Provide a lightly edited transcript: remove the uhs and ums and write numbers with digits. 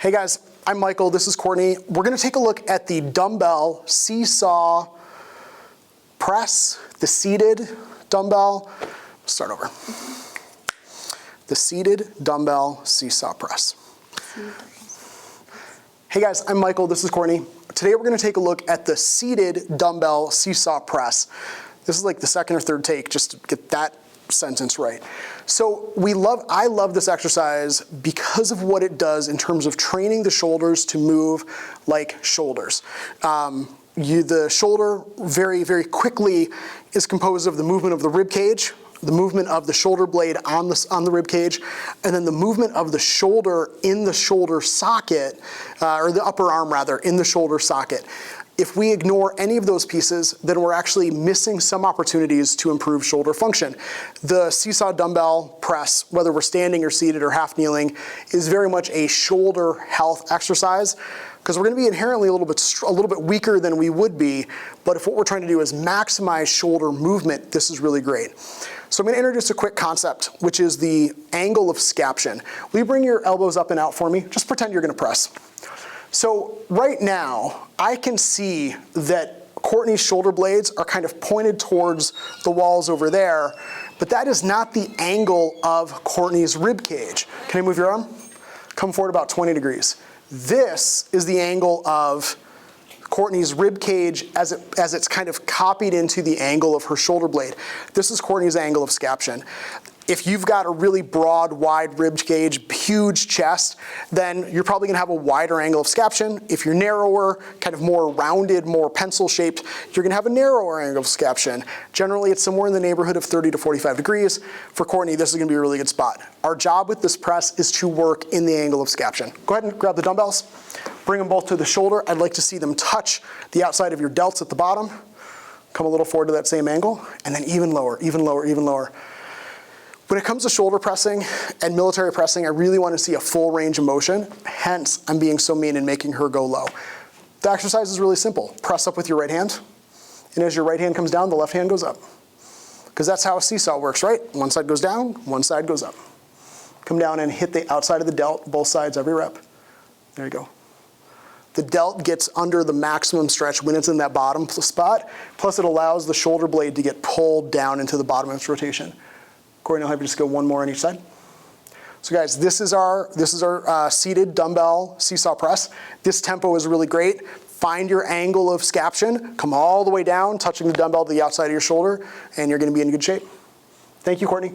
Hey guys, I'm Michael, this is Courtney. We're gonna take a look at the dumbbell Seesaw press, the seated dumbbell. Start over. The seated dumbbell Seesaw press. Hey guys, I'm Michael, this is Courtney. Today we're gonna take a look at the seated dumbbell Seesaw press. This is like the second or third take just to get that sentence right. So I love this exercise because of what it does in terms of training the shoulders to move like shoulders. The shoulder very, very quickly is composed of the movement of the rib cage, the movement of the shoulder blade on the rib cage, and then the movement of the shoulder in the shoulder socket, or the upper arm rather, in the shoulder socket. If we ignore any of those pieces, then we're actually missing some opportunities to improve shoulder function. The Seesaw dumbbell press, whether we're standing or seated or half kneeling, is very much a shoulder health exercise because we're going to be inherently a little bit weaker than we would be, but if what we're trying to do is maximize shoulder movement, this is really great. So I'm going to introduce a quick concept, which is the angle of scaption. Will you bring your elbows up and out for me? Just pretend you're going to press. So right now, I can see that Courtney's shoulder blades are kind of pointed towards the walls over there, but that is not the angle of Courtney's rib cage. Can I move your arm? Come forward about 20 degrees. This is the angle of Courtney's rib cage as it's kind of copied into the angle of her shoulder blade. This is Courtney's angle of scaption. If you've got a really broad, wide rib cage, huge chest, then you're probably gonna have a wider angle of scaption. If you're narrower, kind of more rounded, more pencil shaped, you're gonna have a narrower angle of scaption. Generally, it's somewhere in the neighborhood of 30 to 45 degrees. For Courtney, this is gonna be a really good spot. Our job with this press is to work in the angle of scaption. Go ahead and grab the dumbbells. Bring them both to the shoulder. I'd like to see them touch the outside of your delts at the bottom. Come a little forward to that same angle, and then even lower, even lower, even lower. When it comes to shoulder pressing and military pressing, I really want to see a full range of motion. Hence, I'm being so mean and making her go low. The exercise is really simple. Press up with your right hand, and as your right hand comes down, the left hand goes up. Because that's how a seesaw works, right? One side goes down, one side goes up. Come down and hit the outside of the delt, both sides, every rep. There you go. The delt gets under the maximum stretch when it's in that bottom spot, plus it allows the shoulder blade to get pulled down into the bottom of its rotation. Courtney, I'll have you just go one more on each side. So guys, this is our seated dumbbell Seesaw press. This tempo is really great. Find your angle of scaption, come all the way down, touching the dumbbell to the outside of your shoulder, and you're gonna be in good shape. Thank you, Courtney.